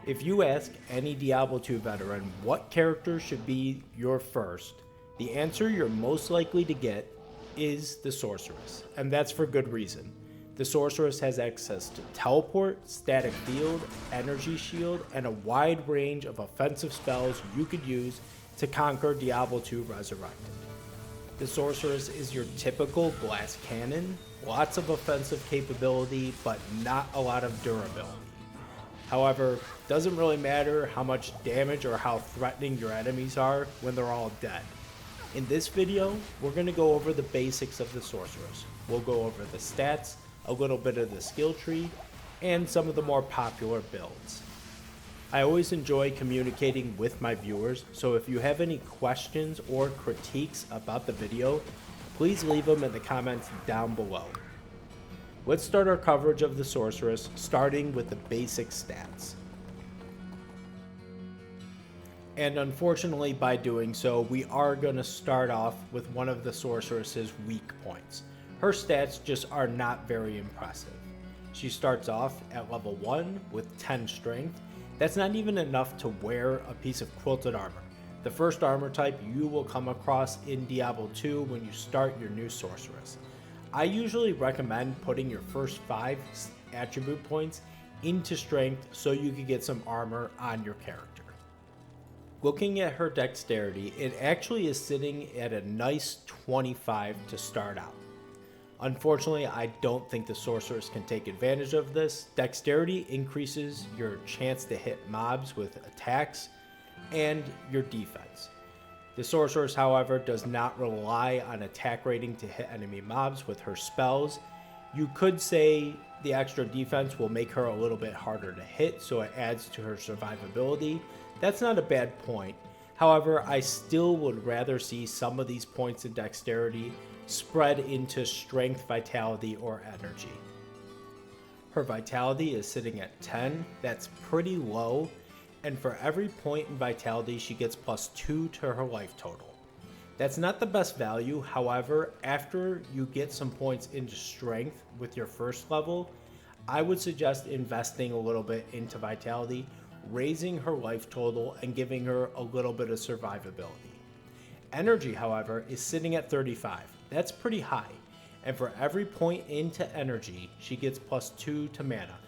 If you ask any Diablo II veteran what character should be your first, the answer you're most likely to get is the Sorceress, and that's for good reason. The Sorceress has access to teleport, static field, energy shield, and a wide range of offensive spells you could use to conquer Diablo II Resurrected. The Sorceress is your typical glass cannon, lots of offensive capability, but not a lot of durability. However, doesn't really matter how much damage or how threatening your enemies are when they're all dead. In this video, we're going to go over the basics of the Sorceress. We'll go over the stats, a little bit of the skill tree, and some of the more popular builds. I always enjoy communicating with my viewers, so if you have any questions or critiques about the video, please leave them in the comments down below. Let's start our coverage of the Sorceress, starting with the basic stats. And unfortunately, by doing so, we are going to start off with one of the Sorceress's weak points. Her stats just are not very impressive. She starts off at level 1 with 10 strength. That's not even enough to wear a piece of quilted armor. The first armor type you will come across in Diablo 2 when you start your new Sorceress. I usually recommend putting your first 5 attribute points into strength so you can get some armor on your character. Looking at her dexterity, it actually is sitting at a nice 25 to start out. Unfortunately, I don't think the Sorceress can take advantage of this. Dexterity increases your chance to hit mobs with attacks and your defense. The Sorceress, however, does not rely on attack rating to hit enemy mobs with her spells. You could say the extra defense will make her a little bit harder to hit, so it adds to her survivability. That's not a bad point. However, I still would rather see some of these points in dexterity spread into strength, vitality, or energy. Her vitality is sitting at 10. That's pretty low. And for every point in vitality, she gets +2 to her life total. That's not the best value. However, after you get some points into strength with your first level, I would suggest investing a little bit into vitality, raising her life total, and giving her a little bit of survivability. Energy, however, is sitting at 35. That's pretty high. And for every point into energy, she gets +2 to mana.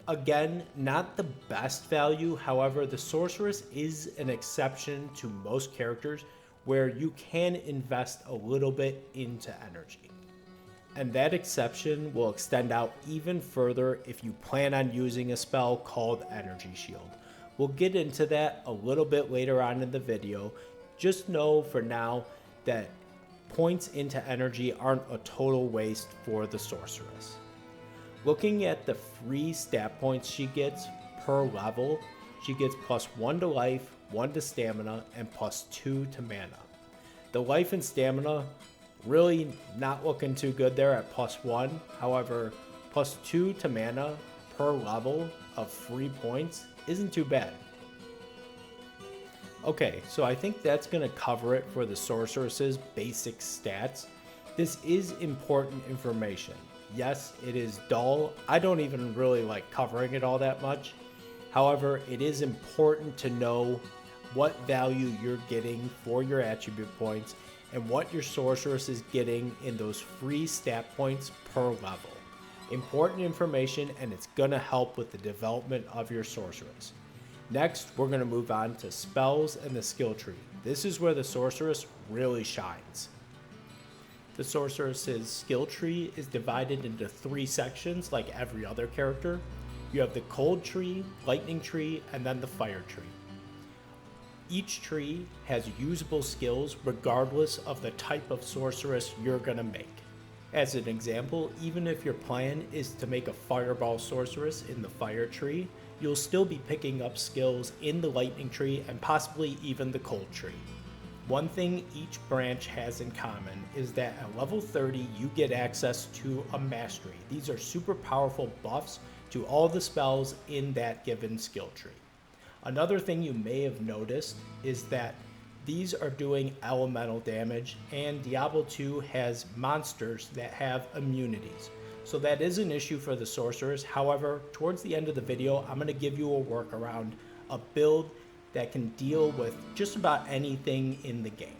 Again, not the best value. However, the Sorceress is an exception to most characters where you can invest a little bit into energy. And that exception will extend out even further if you plan on using a spell called Energy Shield. We'll get into that a little bit later on in the video. Just know for now that points into energy aren't a total waste for the Sorceress. Looking at the free stat points she gets per level, she gets +1 to life, 1 to stamina, and +2 to mana. The life and stamina really not looking too good there at +1. However, +2 to mana per level of free points isn't too bad. Okay, so I think that's going to cover it for the Sorceress's basic stats. This is important information. Yes, it is dull. I don't even really like covering it all that much. However, it is important to know what value you're getting for your attribute points and what your Sorceress is getting in those free stat points per level. Important information, and it's going to help with the development of your Sorceress. Next, we're going to move on to spells and the skill tree. This is where the Sorceress really shines. The Sorceress's skill tree is divided into 3 sections like every other character. You have the cold tree, lightning tree, and then the fire tree. Each tree has usable skills regardless of the type of Sorceress you're going to make. As an example, even if your plan is to make a fireball Sorceress in the fire tree, you'll still be picking up skills in the lightning tree and possibly even the cold tree. One thing each branch has in common is that at level 30 you get access to a mastery. These are super powerful buffs to all the spells in that given skill tree. Another thing you may have noticed is that these are doing elemental damage, and Diablo 2 has monsters that have immunities. so that is an issue for the Sorceress. However, towards the end of the video, I'm going to give you a workaround, a build that can deal with just about anything in the game.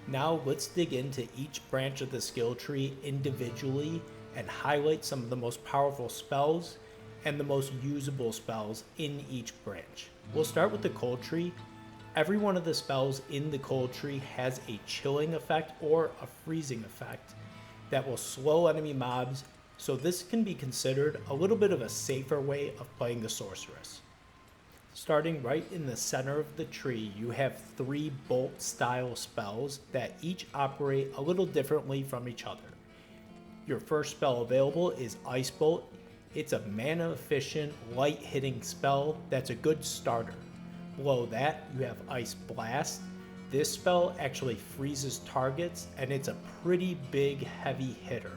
Now let's dig into each branch of the skill tree individually and highlight some of the most powerful spells and the most usable spells in each branch. We'll start with the cold tree. Every one of the spells in the cold tree has a chilling effect or a freezing effect that will slow enemy mobs, so this can be considered a little bit of a safer way of playing the Sorceress. Starting right in the center of the tree, you have 3 bolt style spells that each operate a little differently from each other. Your first spell available is Ice Bolt. It's a mana efficient, light hitting spell that's a good starter. Below that, you have Ice Blast. This spell actually freezes targets, and it's a pretty big, heavy hitter.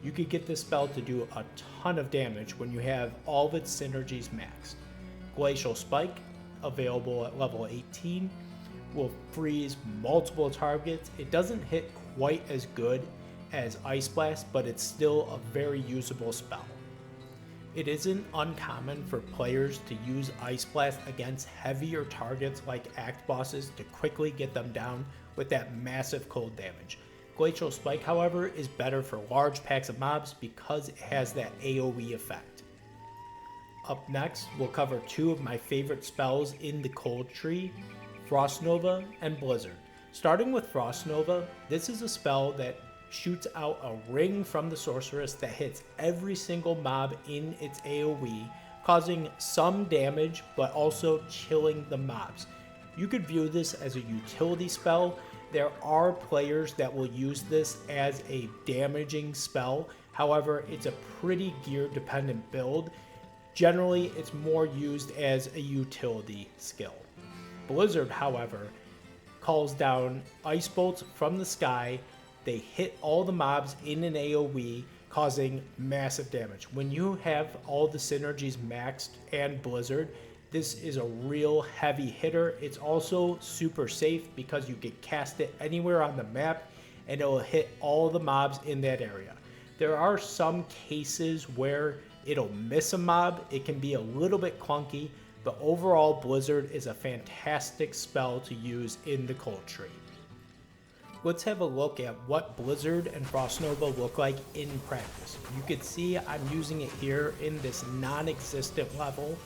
You could get this spell to do a ton of damage when you have all of its synergies maxed. Glacial Spike, available at level 18, will freeze multiple targets. It doesn't hit quite as good as Ice Blast, but it's still a very usable spell. It isn't uncommon for players to use Ice Blast against heavier targets like act bosses to quickly get them down with that massive cold damage. Glacial Spike, however, is better for large packs of mobs because it has that AoE effect. Up next, we'll cover 2 of my favorite spells in the cold tree, Frost Nova and Blizzard. Starting with Frost Nova, this is a spell that shoots out a ring from the Sorceress that hits every single mob in its AoE, causing some damage but also chilling the mobs. You could view this as a utility spell. There are players that will use this as a damaging spell. However, it's a pretty gear dependent build. Generally, it's more used as a utility skill. Blizzard, however, calls down ice bolts from the sky. They hit all the mobs in an AoE, causing massive damage. When you have all the synergies maxed and Blizzard, this is a real heavy hitter. It's also super safe because you can cast it anywhere on the map and it will hit all the mobs in that area. There are some cases where it'll miss a mob. It can be a little bit clunky, but overall Blizzard is a fantastic spell to use in the cold tree. Let's have a look at what Blizzard and Frost Nova look like in practice. You can see I'm using it here in this non-existent level,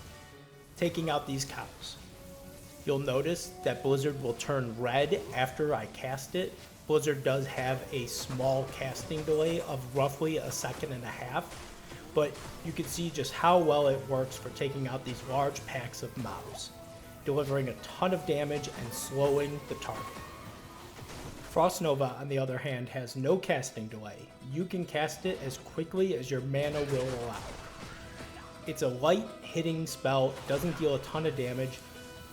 taking out these cows. You'll notice that Blizzard will turn red after I cast it. Blizzard does have a small casting delay of roughly 1.5 seconds, but you can see just how well it works for taking out these large packs of mobs, delivering a ton of damage and slowing the target. Frost Nova, on the other hand, has no casting delay. You can cast it as quickly as your mana will allow. It's a light hitting spell, doesn't deal a ton of damage.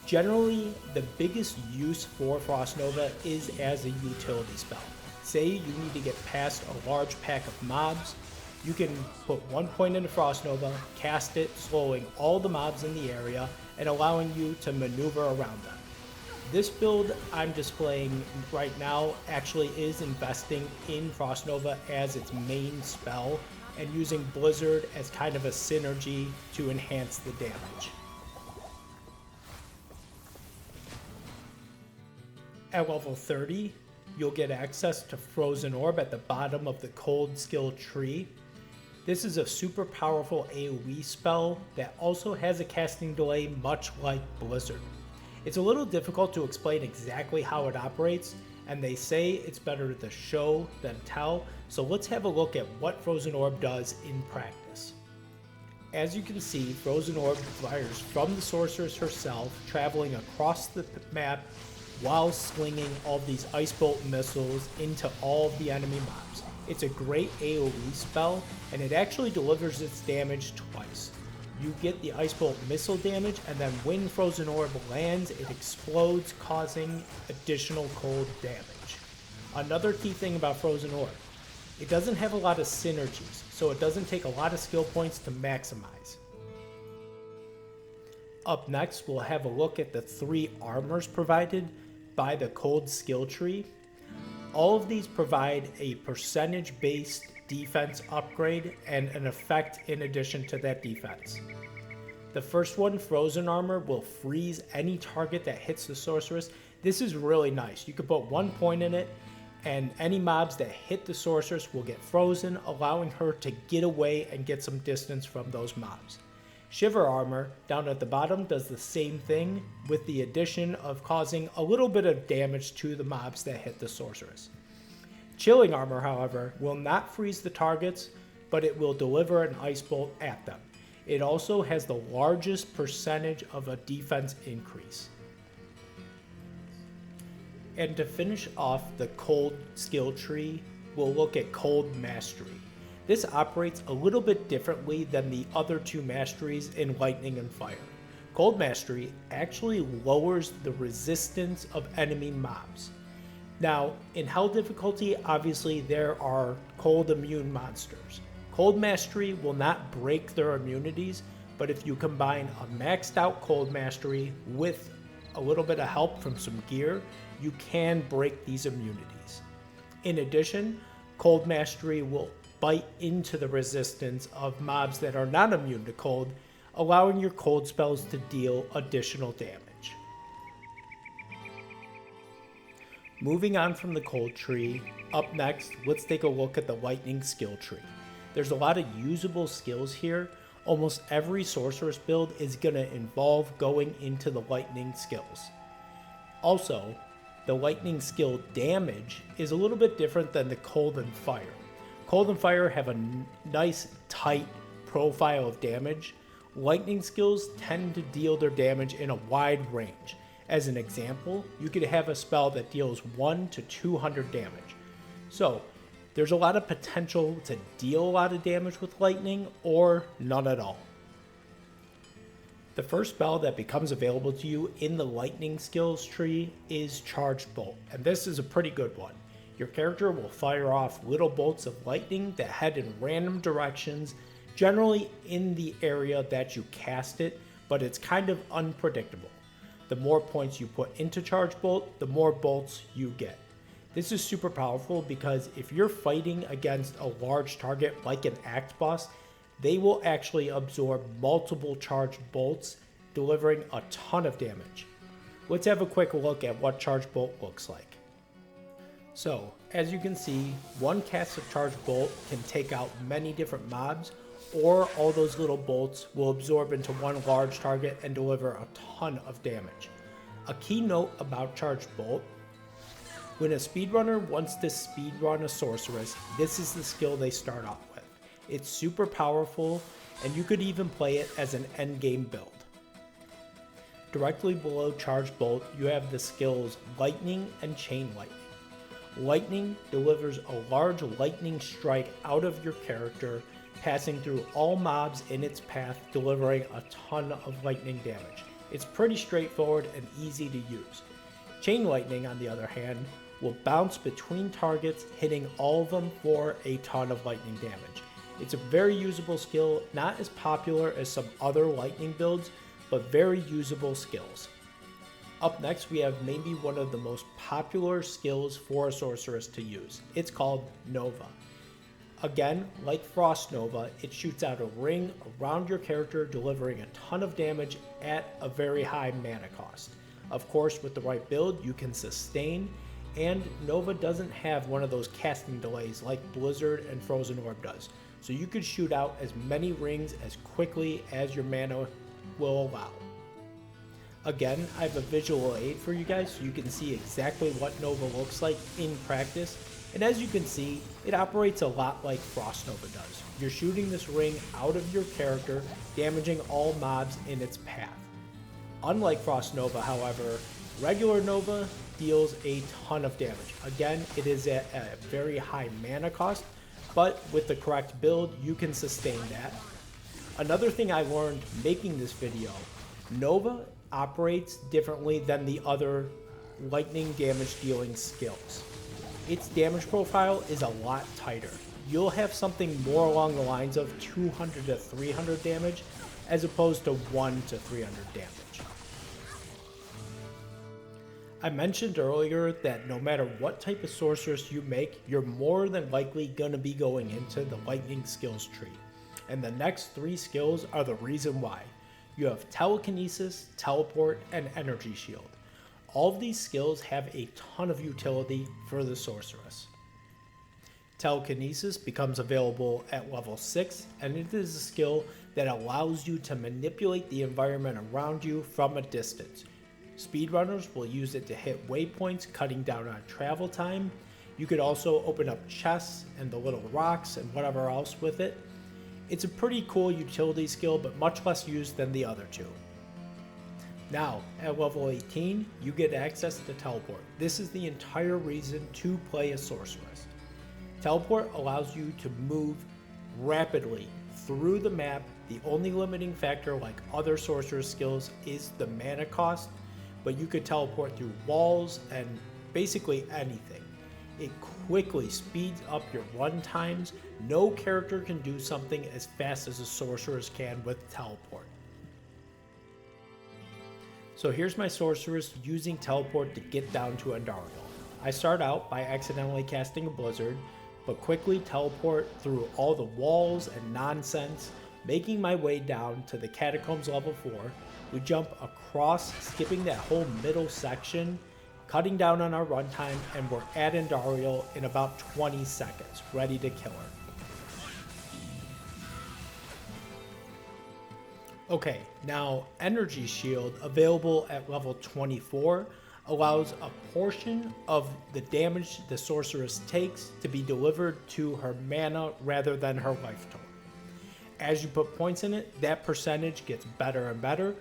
Generally, the biggest use for Frost Nova is as a utility spell. Say you need to get past a large pack of mobs, you can put 1 point into Frost Nova, cast it, slowing all the mobs in the area and allowing you to maneuver around them. This build I'm displaying right now actually is investing in Frost Nova as its main spell and using Blizzard as kind of a synergy to enhance the damage. At level 30, you'll get access to Frozen Orb at the bottom of the cold skill tree. This is a super powerful AoE spell that also has a casting delay much like Blizzard. It's a little difficult to explain exactly how it operates, and they say it's better to show than tell, so let's have a look at what Frozen Orb does in practice. As you can see, Frozen Orb fires from the Sorceress herself, traveling across the map while slinging all these Ice Bolt missiles into all of the enemy mobs. It's a great AoE spell, and it actually delivers its damage twice. You get the Ice Bolt missile damage, and then when Frozen Orb lands, it explodes, causing additional cold damage. Another key thing about Frozen Orb, it doesn't have a lot of synergies, so it doesn't take a lot of skill points to maximize. Up next, we'll have a look at the 3 armors provided by the cold skill tree. All of these provide a percentage-based defense upgrade and an effect in addition to that defense. The first one, Frozen Armor, will freeze any target that hits the Sorceress. This is really nice. You can put 1 point in it, and any mobs that hit the Sorceress will get frozen, allowing her to get away and get some distance from those mobs. Shiver Armor, down at the bottom, does the same thing with the addition of causing a little bit of damage to the mobs that hit the Sorceress. Chilling Armor, however, will not freeze the targets, but it will deliver an Ice Bolt at them. It also has the largest percentage of a defense increase. And to finish off the Cold skill tree, we'll look at Cold Mastery. This operates a little bit differently than the other two masteries in Lightning and Fire. Cold Mastery actually lowers the resistance of enemy mobs. Now, in Hell difficulty, obviously there are cold immune monsters. Cold Mastery will not break their immunities, but if you combine a maxed out Cold Mastery with a little bit of help from some gear, you can break these immunities. In addition, Cold Mastery will bite into the resistance of mobs that are not immune to cold, allowing your cold spells to deal additional damage. Moving on from the cold tree, up next, let's take a look at the lightning skill tree. There's a lot of usable skills here. Almost every sorceress build is going to involve going into the lightning skills. Also, the lightning skill damage is a little bit different than the cold and fire. Cold and fire have a nice tight profile of damage. Lightning skills tend to deal their damage in a wide range. As an example, you could have a spell that deals 1 to 200 damage. So there's a lot of potential to deal a lot of damage with lightning or none at all. The first spell that becomes available to you in the lightning skills tree is Charged Bolt, and this is a pretty good one. Your character will fire off little bolts of lightning that head in random directions, generally in the area that you cast it, but it's kind of unpredictable. The more points you put into Charged Bolt, the more bolts you get. This is super powerful because if you're fighting against a large target like an act boss, they will actually absorb multiple charged bolts, delivering a ton of damage. Let's have a quick look at what Charged Bolt looks like. So, as you can see, one cast of Charged Bolt can take out many different mobs, or all those little bolts will absorb into one large target and deliver a ton of damage. A key note about Charged Bolt: when a speedrunner wants to speedrun a sorceress, this is the skill they start off with. It's super powerful, and you could even play it as an endgame build. Directly below Charged Bolt, you have the skills Lightning and Chain Lightning. Lightning delivers a large lightning strike out of your character, passing through all mobs in its path, delivering a ton of lightning damage. It's pretty straightforward and easy to use. Chain Lightning, on the other hand, will bounce between targets, hitting all of them for a ton of lightning damage. It's a very usable skill, not as popular as some other lightning builds, but very usable skills. Up next, we have maybe one of the most popular skills for a sorceress to use. It's called Nova. Again, like Frost Nova, it shoots out a ring around your character, delivering a ton of damage at a very high mana cost. Of course, with the right build, you can sustain, and Nova doesn't have one of those casting delays like Blizzard and Frozen Orb does. So you could shoot out as many rings as quickly as your mana will allow. Again, I have a visual aid for you guys so you can see exactly what Nova looks like in practice. And as you can see, it operates a lot like Frost Nova does. You're shooting this ring out of your character, damaging all mobs in its path. Unlike Frost Nova, however, regular Nova deals a ton of damage. Again, it is at a very high mana cost, but with the correct build, you can sustain that. Another thing I learned making this video, Nova operates differently than the other lightning damage dealing skills. Its damage profile is a lot tighter. You'll have something more along the lines of 200 to 300 damage as opposed to 1 to 300 damage. I mentioned earlier that no matter what type of sorceress you make, you're more than likely going to be going into the lightning skills tree. And the next 3 skills are the reason why. You have telekinesis, teleport, and energy shield. All of these skills have a ton of utility for the sorceress. Telekinesis becomes available at level 6, and it is a skill that allows you to manipulate the environment around you from a distance. Speedrunners will use it to hit waypoints, cutting down on travel time. You could also open up chests and the little rocks and whatever else with it. It's a pretty cool utility skill, but much less used than the other 2. Now, at level 18, you get access to teleport. This is the entire reason to play a sorceress. Teleport allows you to move rapidly through the map. The only limiting factor, like other sorceress skills, is the mana cost, but you could teleport through walls and basically anything. It quickly speeds up your run times. No character can do something as fast as a sorceress can with teleport. So here's my sorceress using teleport to get down to Andariel. I start out by accidentally casting a blizzard, but quickly teleport through all the walls and nonsense, making my way down to the catacombs level 4. We jump across, skipping that whole middle section, cutting down on our runtime, and we're at Andariel in about 20 seconds, ready to kill her. Okay, now Energy Shield, available at level 24, allows a portion of the damage the sorceress takes to be delivered to her mana rather than her life total. As you put points in it, that percentage gets better and better,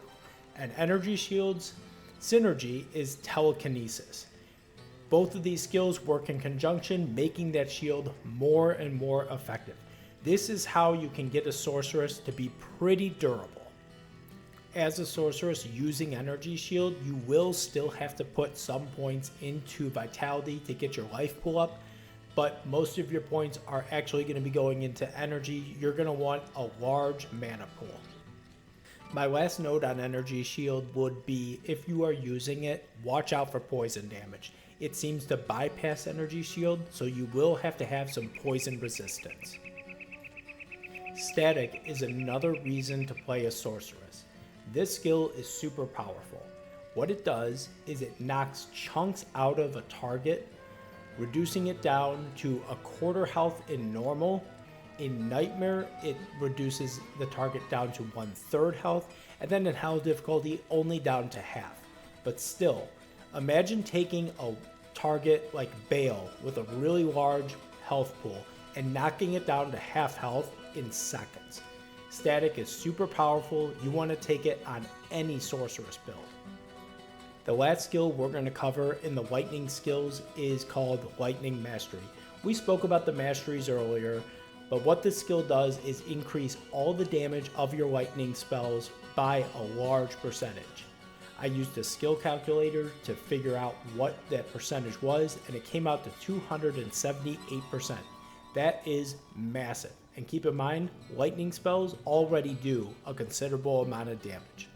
and Energy Shield's synergy is telekinesis. Both of these skills work in conjunction, making that shield more and more effective. This is how you can get a sorceress to be pretty durable. As a sorceress using Energy Shield, you will still have to put some points into Vitality to get your life pool up, but most of your points are actually going to be going into energy. You're going to want a large mana pool. My last note on Energy Shield would be, if you are using it, watch out for poison damage. It seems to bypass Energy Shield, so you will have to have some poison resistance. Static is another reason to play a sorceress. This skill is super powerful. What it does is it knocks chunks out of a target, reducing it down to a quarter health in normal. In Nightmare, it reduces the target down to 1/3 health, and then in Hell difficulty, only down to half. But still, imagine taking a target like Bale with a really large health pool and knocking it down to half health in seconds. Static is super powerful. You want to take it on any sorceress build. The last skill we're going to cover in the lightning skills is called Lightning Mastery. We spoke about the masteries earlier, but what this skill does is increase all the damage of your lightning spells by a large percentage. I used a skill calculator to figure out what that percentage was, and it came out to 278%. That is massive. And keep in mind, lightning spells already do a considerable amount of damage.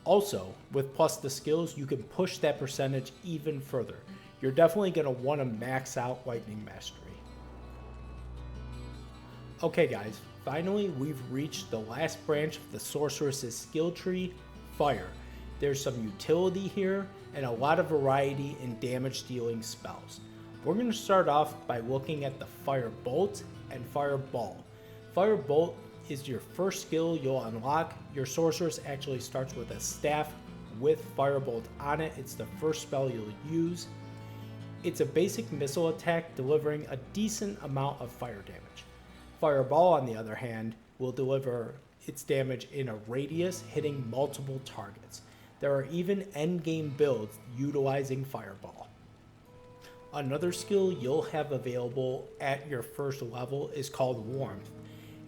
Also, with plus the skills, you can push that percentage even further. You're definitely going to want to max out Lightning Mastery. Okay guys, finally we've reached the last branch of the Sorceress's skill tree, Fire. There's some utility here and a lot of variety in damage dealing spells. We're going to start off by looking at the Fire Bolt and Fire Ball. Fire Bolt is your first skill you'll unlock. Your sorceress actually starts with a staff with Firebolt on it. It's the first spell you'll use. It's a basic missile attack delivering a decent amount of fire damage. Fireball, on the other hand, will deliver its damage in a radius, hitting multiple targets. There are even endgame builds utilizing Fireball. Another skill you'll have available at your first level is called Warmth.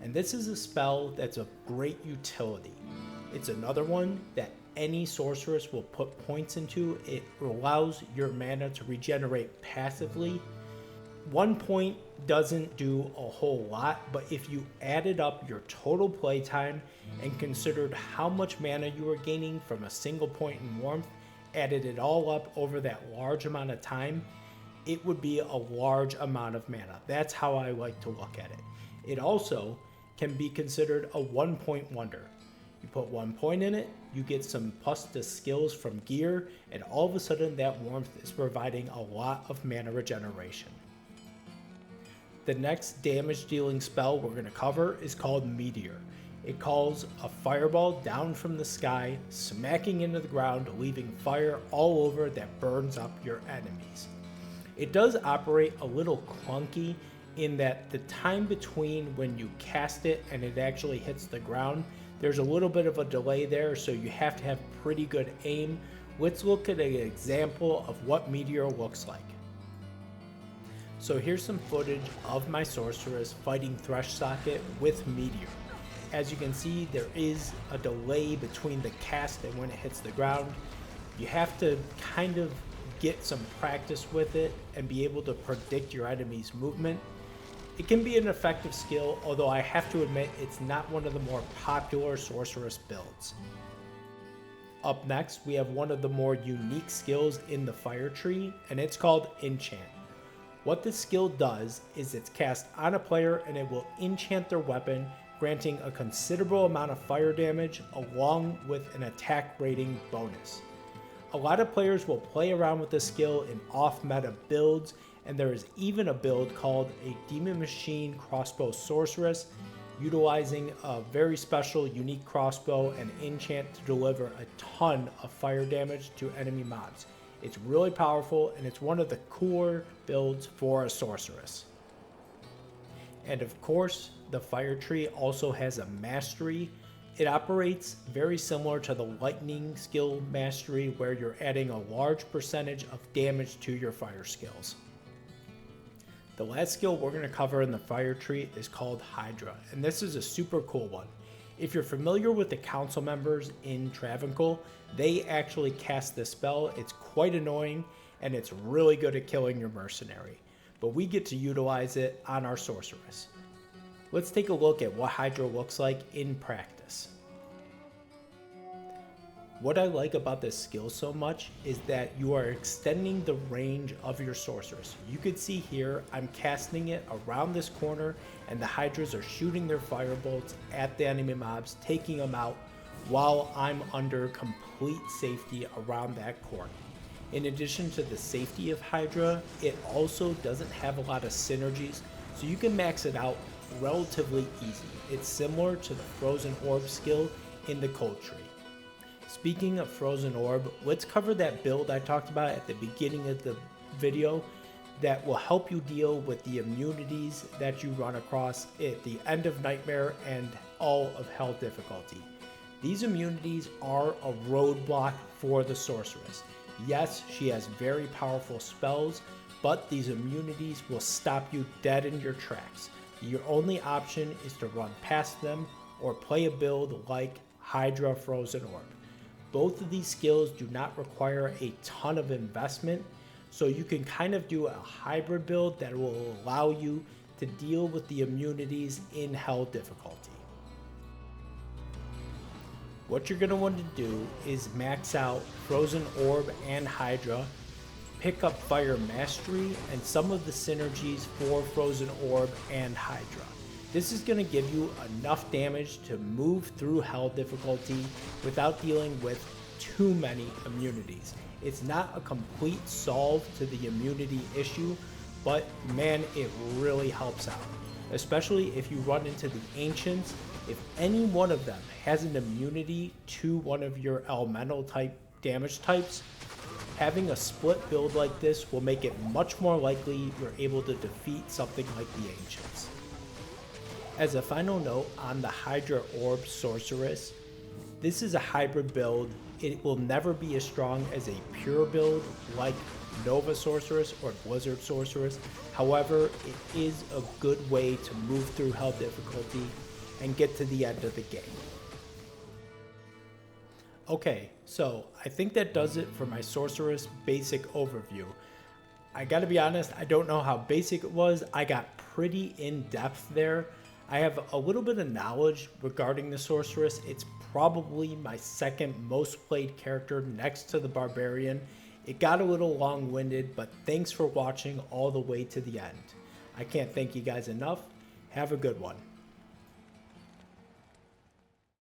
And this is a spell that's of great utility. It's another one that any sorceress will put points into. It allows your mana to regenerate passively. 1 point doesn't do a whole lot, but if you added up your total playtime and considered how much mana you are gaining from a single point in Warmth, added it all up over that large amount of time, it would be a large amount of mana. That's how I like to look at it. It also can be considered a 1-point wonder. You put 1 point in it, you get some plus to skills from gear, and all of a sudden that warmth is providing a lot of mana regeneration. The next damage dealing spell we're going to cover is called Meteor. It calls a fireball down from the sky, smacking into the ground, leaving fire all over that burns up your enemies. It does operate a little clunky in that the time between when you cast it and it actually hits the ground, there's a little bit of a delay there, so you have to have pretty good aim. Let's look at an example of what Meteor looks like. So here's some footage of my Sorceress fighting Thresh Socket with Meteor. As you can see, there is a delay between the cast and when it hits the ground. You have to kind of get some practice with it and be able to predict your enemy's movement. It can be an effective skill, although I have to admit it's not one of the more popular Sorceress builds. Up next, we have one of the more unique skills in the fire tree, and it's called Enchant. What this skill does is it's cast on a player and it will enchant their weapon, granting a considerable amount of fire damage along with an attack rating bonus. A lot of players will play around with this skill in off-meta builds, and there is even a build called a Demon Machine Crossbow Sorceress, utilizing a very special unique crossbow and enchant to deliver a ton of fire damage to enemy mobs. It's really powerful, and it's one of the cooler builds for a Sorceress. And of course, the fire tree also has a mastery. It operates very similar to the lightning skill mastery, where you're adding a large percentage of damage to your fire skills. The last skill we're going to cover in the fire tree is called Hydra, and this is a super cool one. If you're familiar with the council members in Travancore, they actually cast this spell. It's quite annoying, and it's really good at killing your mercenary, but we get to utilize it on our Sorceress. Let's take a look at what Hydra looks like in practice. What I like about this skill so much is that you are extending the range of your Sorceress. You can see here, I'm casting it around this corner, and the Hydras are shooting their firebolts at the enemy mobs, taking them out, while I'm under complete safety around that corner. In addition to the safety of Hydra, it also doesn't have a lot of synergies, so you can max it out relatively easy. It's similar to the Frozen Orb skill in the Cold Tree. Speaking of Frozen Orb, let's cover that build I talked about at the beginning of the video that will help you deal with the immunities that you run across at the end of Nightmare and all of Hell difficulty. These immunities are a roadblock for the Sorceress. Yes, she has very powerful spells, but these immunities will stop you dead in your tracks. Your only option is to run past them or play a build like Hydra Frozen Orb. Both of these skills do not require a ton of investment, so you can kind of do a hybrid build that will allow you to deal with the immunities in Hell difficulty. What you're going to want to do is max out Frozen Orb and Hydra, pick up Fire Mastery and some of the synergies for Frozen Orb and Hydra. This is going to give you enough damage to move through Hell difficulty without dealing with too many immunities. It's not a complete solve to the immunity issue, but man, it really helps out. Especially if you run into the Ancients. If any one of them has an immunity to one of your elemental type damage types, having a split build like this will make it much more likely you're able to defeat something like the Ancients. As a final note on the Hydra Orb Sorceress, this is a hybrid build. It will never be as strong as a pure build like Nova Sorceress or Blizzard Sorceress. However, it is a good way to move through Hell difficulty and get to the end of the game. Okay, so I think that does it for my Sorceress basic overview. I gotta be honest, I don't know how basic it was. I got pretty in depth there. I have a little bit of knowledge regarding the Sorceress. It's probably my second most played character next to the Barbarian. It got a little long-winded, but thanks for watching all the way to the end. I can't thank you guys enough. Have a good one.